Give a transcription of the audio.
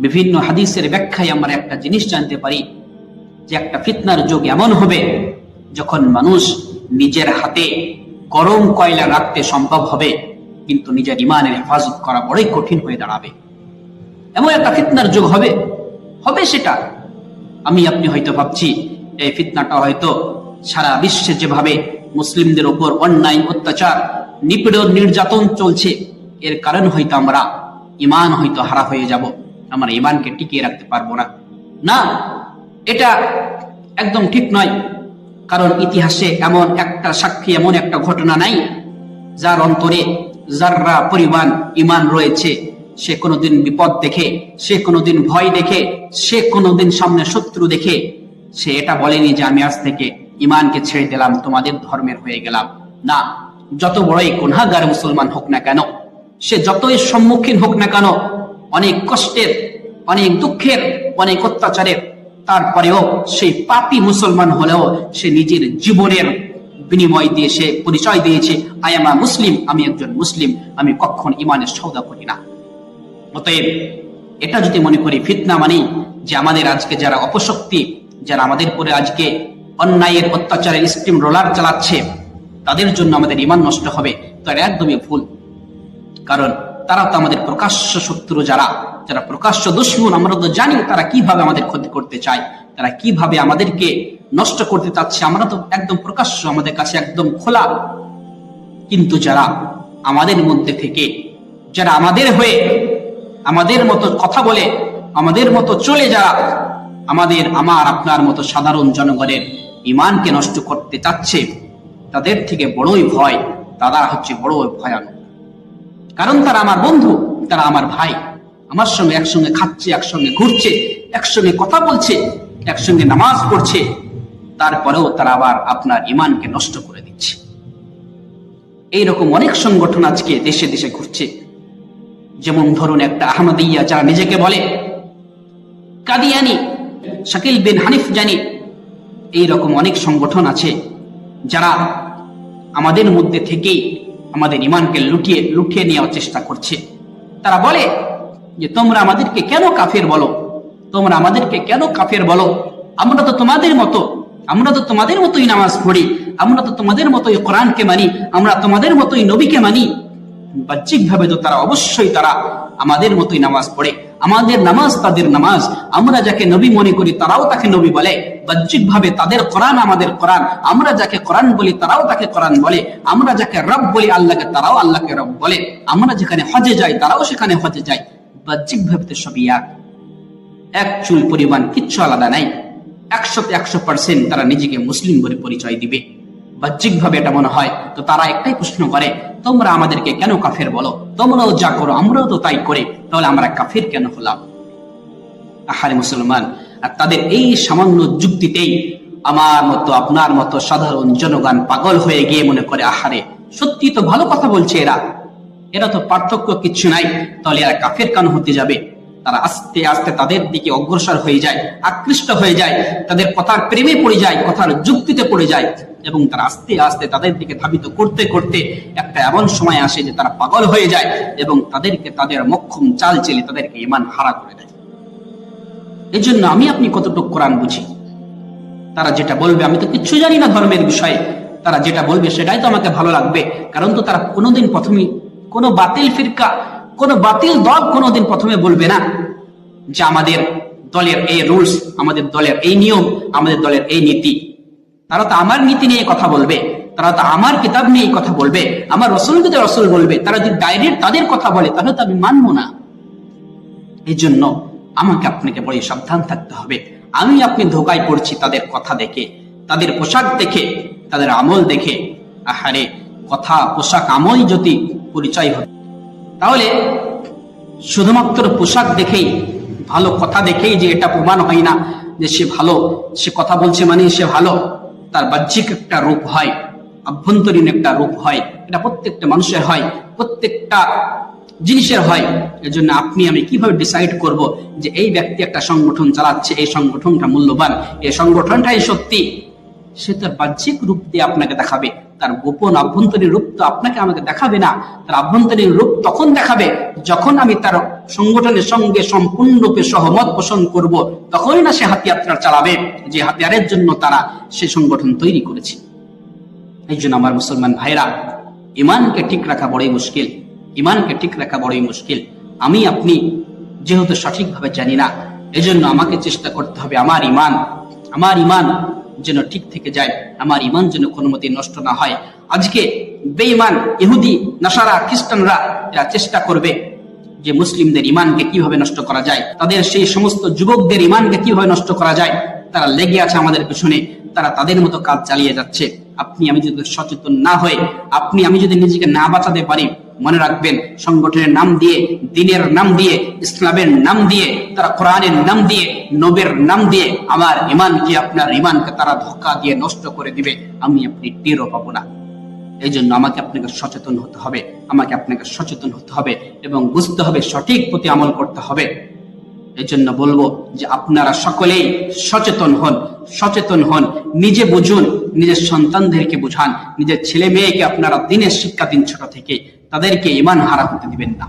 বিভিন্ন হাদিসের ব্যাখ্যায় আমরা একটা জিনিস জানতে পারি যে একটা ফিতনার যুগ এমন হবে যখন মানুষ নিজের হাতে গরম কয়লা রাখতে সম্ভব হবে, কিন্তু নিজের ইমানের হেফাজত করা বড়ই কঠিন হয়ে দাঁড়াবে। এমন একটা ফিতনার যুগ হবে সেটা আমি আপনি হয়তো ভাবছি এই ফিতনাটা হয়তো সারা বিশ্বে যেভাবে মুসলিমদের উপর অন্যায় অত্যাচার নিপীড়ন নির্যাতন চলছে, এর কারণ হয়তো আমরা ইমান হয়তো হারা হয়ে যাব, আমরা ইমানকে টিকিয়ে রাখতে পারবো না। না, এটা একদম ঠিক নয়। কারণ ইতিহাসে এমন একটা সাক্ষী, এমন একটা ঘটনা নাই যার অন্তরে যাররা পরিমাণ ইমান রয়েছে, সে কোনোদিন বিপদ দেখে, সে কোনোদিন ভয় দেখে, সে কোনোদিন সামনে শত্রু দেখে সে এটা বলেনি যে আমি আজ থেকে ইমানকে ছেড়ে দিলাম, তোমাদের ধর্মের হয়ে গেলাম। না, যত বড়ই গুনাহগার মুসলমান হোক না কেন, সে যতই সম্মুখীন হোক না কেন, অনেক কষ্টের, অনেক দুঃখের, অনেক অত্যাচারের, তারপরেও সেই পাপী মুসলমান হলেও সে নিজের জীবনের বিনিময় দিয়ে সে পরিচয় দিয়েছে আই এম আ মুসলিম, আমি একজন মুসলিম, আমি কখন ইমানের সওদা করি না। অতএব এটা যদি মনে করি ফিতনা মানে যে আমাদের আজকে যারা অপশক্তি, যারা আমাদের পরে আজকে অন্যায়ের অত্যাচারের স্টিম রোলার চালাচ্ছে, তাদের জন্য আমাদের ইমান নষ্ট হবে, তো এটা একদমই ভুল। কারণ তারা তো আমাদের প্রকাশ্য শত্রু, যারা প্রকাশ্য দুশমন। আমরা তো জানি তারা কিভাবে আমাদের ক্ষতি করতে চায়, তারা কিভাবে আমাদেরকে নষ্ট করতে চাচ্ছে, আমরা তো একদম প্রকাশ্য, আমাদের কাছে একদম খোলা। কিন্তু যারা আমাদের মধ্যে থেকে, যারা আমাদের হয়ে আমাদের মতো কথা বলে, আমাদের মতো চলে, যারা আমার আপনার মতো সাধারণ জনগণের ইমানকে নষ্ট করতে চাচ্ছে, তাদের থেকে বড়ই ভয়, তারা হচ্ছে বড় ভয়ানক। কারণ তারা আমার বন্ধু, তারা আমার ভাই, আমার সঙ্গে একসঙ্গে খাচ্ছে, একসঙ্গে ঘুরছে, একসঙ্গে কথা বলছে, একসঙ্গে নামাজ পড়ছে, তারপরেও তারা আবার আপনার ইমানকে নষ্ট করে দিচ্ছে। এইরকম অনেক সংগঠন আজকে দেশে দেশে ঘুরছে। যেমন ধরুন একটা আহমদিয়া, যারা নিজেকে বলে কাদিয়ানি, শাকিল বিন হানিফ জানি, এইরকম অনেক সংগঠন আছে যারা আমাদের মধ্যে থেকেই আমাদের ইমানকে লুটিয়ে নেওয়ার চেষ্টা করছে। তারা বলে যে তোমরা আমাদেরকে কেন কাফের বলো, তোমরা আমাদেরকে কেন কাফের বলো, আমরা তো তোমাদের মতো, আমরা তো তোমাদের মতোই নামাজ পড়ি, আমরা তো তোমাদের মতোই কোরআনকে মানি, আমরা তোমাদের মতোই নবীকে মানি। বাহ্যিক ভাবে তো তারা অবশ্যই তারা আমাদের মতোই নামাজ পড়ে, আমাদের নামাজ তাদের নামাজ, আমরা যাকে নবী মনে করি তারাও তাকে নবী বলে। বাহ্যিক ভাবে তাদের কোরআন আমাদের কোরআন, আমরা যাকে কোরআন বলি তারাও তাকে কোরআন বলে, আমরা যাকে রব বলি আল্লাহকে, তারাও আল্লাহকে রব বলে, আমরা যেখানে হজে যাই তারাও সেখানে হজে যায়। বাহ্যিক ভাবে তো সবই এক চুল পরিমাণ কিচ্ছু আলাদা নাই। 100% তারা নিজেকে মুসলিম বলে পরিচয় দিবে। বাহ্যিক ভাবে এটা মনে হয়। তো তারা একটাই প্রশ্ন করে, তোমরা আমাদেরকে কেন কাফের বলো, তোমরাও যা করো আমরাও তো তাই করি, তাহলে আমরা কাফের কেন হলাম? আহারে মুসলমান, আর তাদের এই সামান্য যুক্তিতেই আমার মতো আপনার মতো সাধারণ জনগণ পাগল হয়ে গিয়ে মনে করে আহারে সত্যি তো ভালো কথা বলছে এরা তো পার্থক্য কিচ্ছু নাই, তাহলে এরা কাফের কেন হতে যাবে? তারা আস্তে আস্তে তাদের দিকে অগ্রসর হয়ে যায়, আকৃষ্ট হয়ে যায়, তাদের কথার প্রেমে পড়ে যায়, কথার যুক্তিতে পড়ে যায়, এবং তারা আস্তে আস্তে তাদের দিকে ধাবিত করতে করতে একটা এমন সময় আসে যে তারা পাগল হয়ে যায় এবং তাদেরকে তাদের মক্ষম চাল চেলে তাদেরকে ঈমান হারা করে দেয়। এই জন্য আমি আপনি কতটুকু কোরআন বুঝি, তারা যেটা বলবে, আমি তো কিচ্ছু জানি না ধর্মের বিষয়ে, তারা যেটা বলবে সেটাই তো আমাকে ভালো লাগবে। কারণ তো তারা কোনোদিন প্রথমে কোনো বাতিল ফিরকা, কোনো বাতিল দল কোনোদিন প্রথমে বলবে না যে আমাদের দলের এই রুলস, আমাদের দলের এই নিয়ম, আমাদের দলের এই নীতি। তারা তো আমার নীতি নিয়ে কথা বলবে, তারা তো আমার কিতাব নিয়ে কথা বলবে, আমার রসুলকে তো রসুল বলবে। তারা যদি ডাইরেক্ট তাদের কথা বলে তাহলে তো আমি মানবো না। এই জন্য আমাকে আপনাকে বড় সাবধান থাকতে হবে। আমি আপনি ধোকায় পড়ছি তাদের কথা দেখে, তাদের পোশাক দেখে, তাদের আমল দেখে। আহারে, কথা পোশাক আমল যদি পরিচয় হতো, তাহলে শুধুমাত্র পোশাক দেখেই, ভালো কথা দেখেই যে এটা প্রমাণ হয় না যে সে ভালো, সে কথা বলছে মানে সে ভালো। তার বাহ্যিক একটা রূপ হয়, আভ্যন্তরীণ একটা রূপ হয়, এটা প্রত্যেকটা মানুষের হয়, প্রত্যেকটা জিনিসের হয়। এজন্য আপনি আমি কিভাবে ডিসাইড করব যে এই ব্যক্তি একটা সংগঠন চালাচ্ছে, এই সংগঠনটা মূল্যবান, এই সংগঠনটাই সত্যি? সে তার বাহ্যিক রূপ দিয়ে আপনাকে দেখাবে, তার গোপন আভ্যন্তরীণ রূপ তো আপনাকে আমাকে দেখাবে না। তার আভ্যন্তরীণ রূপ তখন দেখাবে যখন আমি তার সংগঠনের সঙ্গে সম্পূর্ণরূপে সহমত পোষণ করব, তখনই না সে হাতিয়ার চালাবে যে হাতিয়ারের জন্য তারা সে সংগঠন তৈরি করেছে। এই জন্য আমার মুসলমান ভাইরা, ইমানকে ঠিক রাখা বড়ই মুশকিল, ইমানকে ঠিক রাখা বড়ই মুশকিল। আমি আপনি যেহেতু সঠিকভাবে জানি না, এজন্য আমাকে চেষ্টা করতে হবে আমার ইমান যেন ঠিক থেকে যায়, আমার ইমান যেন কোনো মতে নষ্ট না হয়। আজকে বেঈমান ইহুদি, নাসারা, খ্রিস্টানরা এরা চেষ্টা করবে যে মুসলিমদের ইমানকে কিভাবে নষ্ট করা যায়, তাদের সেই সমস্ত যুবকদের ইমানকে কিভাবে নষ্ট করা যায়, তারা লেগে আছে আমাদের পিছনে, তারা তাদের মতো কাজ চালিয়ে যাচ্ছে। আপনি আমি যদি সচেতন না হয়ে, আপনি আমি যদি নিজেকে না বাঁচাতে পারি, মনে রাখবেন সংগঠনের নাম দিয়ে, দিনের নাম দিয়ে, ইসলামের নাম দিয়ে, তারা কোরআনের নাম দিয়ে, নবীর নাম দিয়ে আমার ইমানকে, আপনার ইমানকে তারা ধোঁকা দিয়ে নষ্ট করে দিবে, আমি আপনি টেরও পাবো না। এই জন্য আমাকে আপনাকে সচেতন হতে হবে, আমাকে আপনাকে সচেতন হতে হবে এবং বুঝতে হবে, সঠিক প্রতি আমল করতে হবে। এই জন্য বলবো যে আপনারা সকলেই সচেতন হন, নিজে বুঝুন, নিজের সন্তানদেরকে বুঝান, নিজের ছেলে মেয়েকে আপনারা দিনের শিক্ষা দিন ছোট থেকে, তাদেরকে ঈমান হারা হতে দিবেন না।